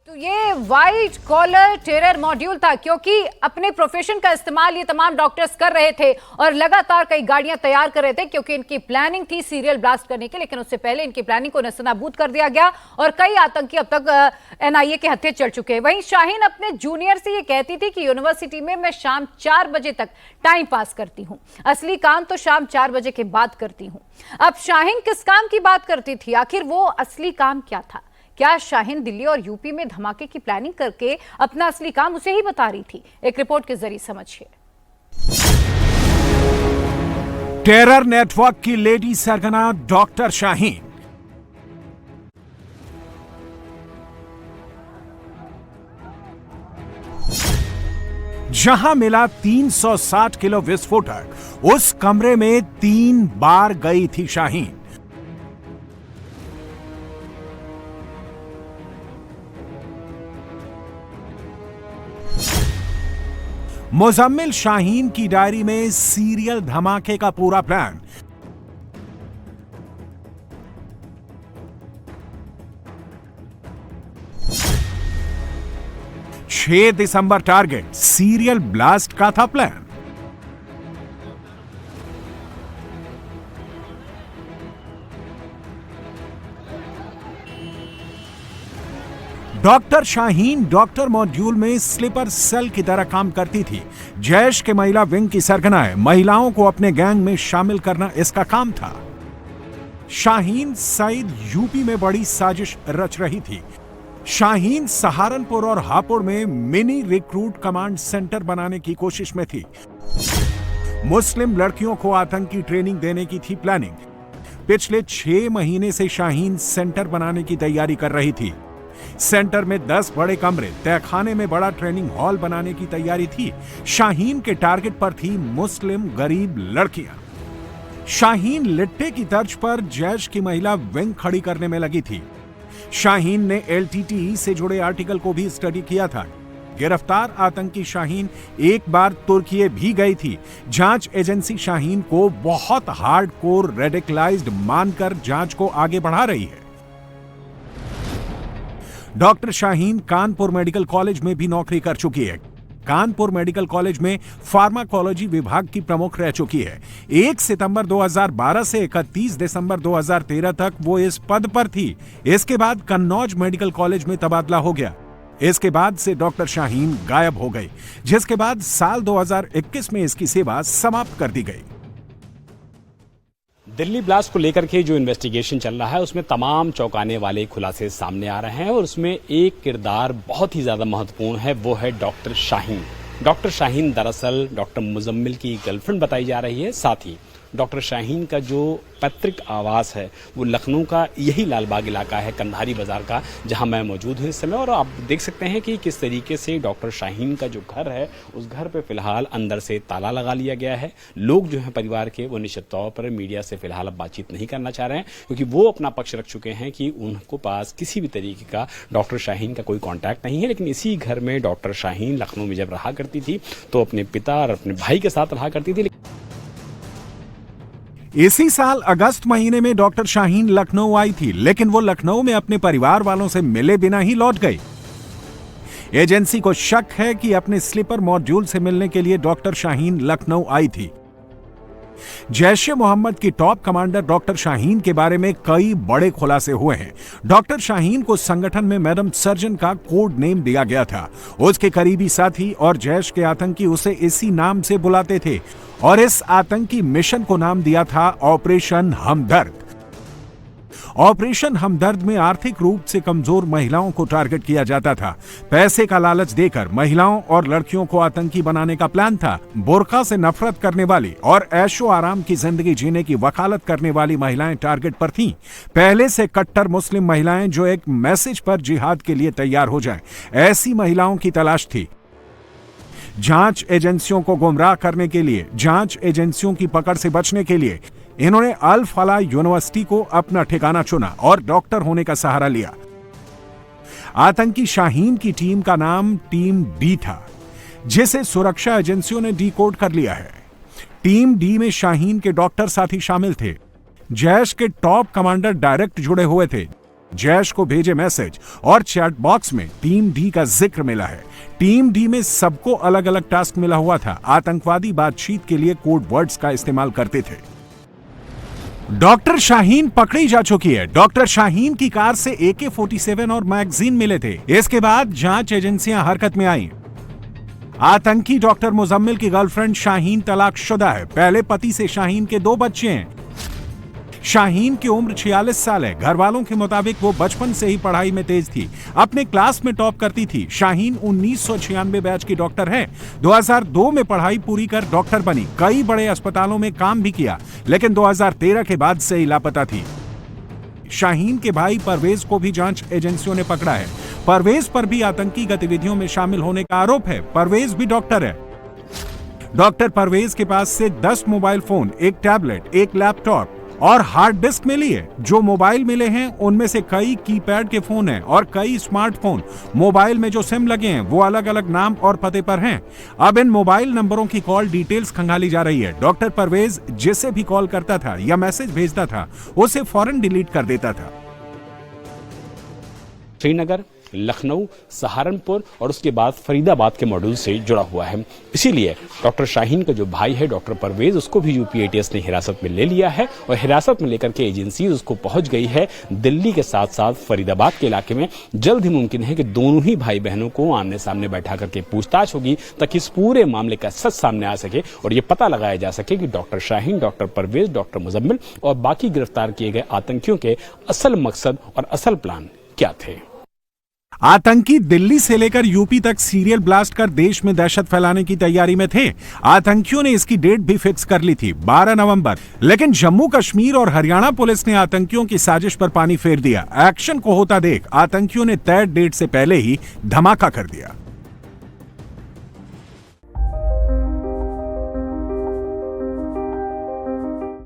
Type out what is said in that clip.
तो ये white collar terror module था, क्योंकि अपने प्रोफेशन का इस्तेमाल ये तमाम डॉक्टर्स कर रहे थे और लगातार कई गाड़ियां तैयार कर रहे थे, क्योंकि इनकी प्लानिंग थी सीरियल ब्लास्ट करने की। लेकिन उससे पहले इनकी प्लानिंग को नस्तनाबूद कर दिया गया और कई आतंकी अब तक एनआईए के हत्थे चढ़ चुके हैं। वहीं शाहीन अपने जूनियर से ये कहती थी कि यूनिवर्सिटी में मैं शाम 4 बजे तक टाइम पास करती हूँ, असली काम तो शाम 4 बजे के बाद करती हूँ। अब शाहीन किस काम की बात करती थी? आखिर वो असली काम क्या था? क्या शाहीन दिल्ली और यूपी में धमाके की प्लानिंग करके अपना असली काम उसे ही बता रही थी? एक रिपोर्ट के जरिए समझिए। टेरर नेटवर्क की लेडी सरगना डॉक्टर शाहीन। जहां मिला 360 किलो विस्फोटक, उस कमरे में 3 बार गई थी शाहीन। मुजम्मिल शाहीन की डायरी में सीरियल धमाके का पूरा प्लान। छह दिसंबर टारगेट, सीरियल ब्लास्ट का था plan. Doctor Shaheen doctor module में स्लीपर सेल की तरह काम करती थी। जैश के महिला विंग की सरगनाएं, महिलाओं को अपने गैंग में शामिल करना इसका काम था। शाहीन सईद यूपी में बड़ी साजिश रच रही थी। शाहीन सहारनपुर और हापुड़ में मिनी रिक्रूट कमांड सेंटर बनाने की कोशिश में थी। मुस्लिम लड़कियों को आतंकी ट्रेनिंग देने की थी प्लानिंग। पिछले 6 महीने से शाहीन सेंटर बनाने की तैयारी कर रही थी। सेंटर में 10 बड़े कमरे, तहखाने में बड़ा ट्रेनिंग हॉल बनाने की तैयारी थी। शाहीन के टारगेट पर थी मुस्लिम गरीब लड़कियां। शाहीन लिट्टे की तर्ज पर जैश की महिला विंग खड़ी करने में लगी थी। शाहीन ने एलटीटीई से जुड़े आर्टिकल को भी स्टडी किया था। गिरफ्तार आतंकी शाहीन एक बार तुर्की भी गई थी। जांच एजेंसी शाहीन को बहुत हार्डकोर रेडिकलाइज्ड मानकर जांच को आगे बढ़ा रही है। Doctor Shaheen Kanpur medical college में भी नौकरी कर चुकी है। कानपुर मेडिकल कॉलेज में फार्माकोलॉजी विभाग की प्रमुख रह चुकी है। 1 सितंबर 2012 से 31 दिसंबर 2013 तक वो इस पद पर थी। इसके बाद कन्नौज मेडिकल कॉलेज में तबादला हो गया। इसके बाद से डॉक्टर शाहीन गायब हो गई, जिसके बाद साल 2021 में इसकी सेवा समाप्त कर दी गई। दिल्ली ब्लास्ट को लेकर के जो इन्वेस्टिगेशन चल रहा है उसमें तमाम चौंकाने वाले खुलासे सामने आ रहे हैं और उसमें एक किरदार बहुत ही ज्यादा महत्वपूर्ण है, वो है डॉक्टर शाहीन। डॉक्टर शाहीन दरअसल डॉक्टर मुजम्मिल की गर्लफ्रेंड बताई जा रही है। साथ ही डॉक्टर शाहीन का जो पैतृक आवास है वो लखनऊ का यही लालबाग इलाका है, कंधारी बाजार का, जहां मैं मौजूद हूं इस समय। और आप देख सकते हैं कि किस तरीके से डॉक्टर शाहीन का जो घर है उस घर पे फिलहाल अंदर से ताला लगा लिया गया है। लोग जो हैं परिवार के, वो निश्चित तौर पर मीडिया से फिलहाल अब बातचीत नहीं करना चाह रहे हैं, क्योंकि वो अपना पक्ष रख चुके हैं कि उनको पास किसी भी तरीके का डॉक्टर शाहीन का कोई कॉन्टैक्ट नहीं है। लेकिन इसी घर में डॉक्टर शाहीन लखनऊ में जब रहा करती थी तो अपने पिता और अपने भाई के साथ रहा करती थी। इसी साल अगस्त महीने में डॉक्टर शाहीन लखनऊ आई थी, लेकिन वो लखनऊ में अपने परिवार वालों से मिले बिना ही लौट गई। एजेंसी को शक है कि अपने स्लीपर मॉड्यूल से मिलने के लिए डॉक्टर शाहीन लखनऊ आई थी। जैश-ए-मोहम्मद की टॉप कमांडर डॉक्टर शाहीन के बारे में कई बड़े खुलासे हुए हैं। डॉक्टर शाहीन को संगठन में मैडम सर्जन का कोड नेम दिया गया था। उसके करीबी साथी और जैश के आतंकी उसे इसी नाम से बुलाते थे और इस आतंकी मिशन को नाम दिया था ऑपरेशन हमदर्द। ऑपरेशन हमदर्द में आर्थिक रूप से कमजोर महिलाओं को टारगेट किया जाता था। पैसे का लालच देकर महिलाओं और लड़कियों को आतंकी बनाने का प्लान था। बुर्का से नफरत करने वाली और ऐशो आराम की जिंदगी जीने की वकालत करने वाली महिलाएं टारगेट पर थीं। पहले से कट्टर मुस्लिम महिलाएं जो एक मैसेज पर जिहाद के लिए तैयार हो जाएं, ऐसी महिलाओं की तलाश थी। जांच एजेंसियों को गुमराह करने के लिए, जांच एजेंसियों की पकड़ से बचने के लिए इन्होंने अल फलाह यूनिवर्सिटी को अपना ठिकाना चुना और डॉक्टर होने का सहारा लिया। आतंकी शाहीन की टीम का नाम टीम डी था, जिसे सुरक्षा एजेंसियों ने डिकोड कर लिया है। टीम डी में शाहीन के डॉक्टर साथी शामिल थे। जैश के टॉप कमांडर डायरेक्ट जुड़े हुए थे। जैश को भेजे मैसेज और चैट बॉक्स में टीम डी का जिक्र मिला है। टीम डी में सबको अलग अलग टास्क मिला हुआ था। आतंकवादी बातचीत के लिए कोड वर्ड्स का इस्तेमाल करते थे। डॉक्टर शाहीन पकड़ी जा चुकी है। डॉक्टर शाहीन की कार से AK-47 और मैगजीन मिले थे। इसके बाद जांच एजेंसियां हरकत में आई। आतंकी डॉक्टर मुजम्मिल की गर्लफ्रेंड शाहीन तलाकशुदा है। पहले पति से शाहीन के 2 बच्चे हैं। शाहीन की उम्र 46 साल है। घर वालों के मुताबिक वो बचपन से ही पढ़ाई में तेज थी। अपने क्लास में टॉप करती थी। शाहीन 1996 बैच की डॉक्टर है। 2002 में पढ़ाई पूरी कर डॉक्टर बनी। कई बड़े अस्पतालों में काम भी किया, लेकिन 2013 के बाद से ही लापता थी। शाहीन के भाई परवेज को भी जांच एजेंसियों ने पकड़ा है। परवेज पर भी आतंकी गतिविधियों में शामिल होने का आरोप है। परवेज भी डॉक्टर है। डॉक्टर परवेज के पास से 10 मोबाइल फोन, 1 टैबलेट, 1 लैपटॉप और हार्ड डिस्क मिली है। जो मोबाइल मिले हैं उनमें से कई कीपैड के फोन हैं और कई स्मार्टफोन। मोबाइल में जो सिम लगे हैं वो अलग अलग नाम और पते पर हैं। अब इन मोबाइल नंबरों की कॉल डिटेल्स खंगाली जा रही है। डॉक्टर परवेज जिसे भी कॉल करता था या मैसेज भेजता था उसे फौरन डिलीट कर देता था। श्रीनगर, लखनऊ, सहारनपुर और उसके बाद फरीदाबाद के मॉड्यूल से जुड़ा हुआ है। इसीलिए डॉक्टर शाहीन का जो भाई है डॉक्टर परवेज, उसको भी यूपी एटीएस ने हिरासत में ले लिया है और हिरासत में लेकर के एजेंसी उसको पहुंच गई है दिल्ली के साथ साथ फरीदाबाद के इलाके में। जल्द ही मुमकिन है कि दोनों ही भाई बहनों को आमने सामने बैठा करके पूछताछ होगी ताकि इस पूरे मामले का सच सामने आ सके और ये पता लगाया जा सके कि doctor Shaheen, doctor Parvez, doctor Muzammil और बाकी गिरफ्तार किए गए आतंकियों के असल मकसद और असल प्लान क्या थे। आतंकी दिल्ली से लेकर यूपी तक सीरियल ब्लास्ट कर देश में दहशत फैलाने की तैयारी में थे। आतंकियों ने इसकी डेट भी फिक्स कर ली थी, 12 नवंबर। लेकिन जम्मू कश्मीर और हरियाणा पुलिस ने आतंकियों की साजिश पर पानी फेर दिया। एक्शन को होता देख आतंकियों ने तय डेट से पहले ही धमाका कर दिया।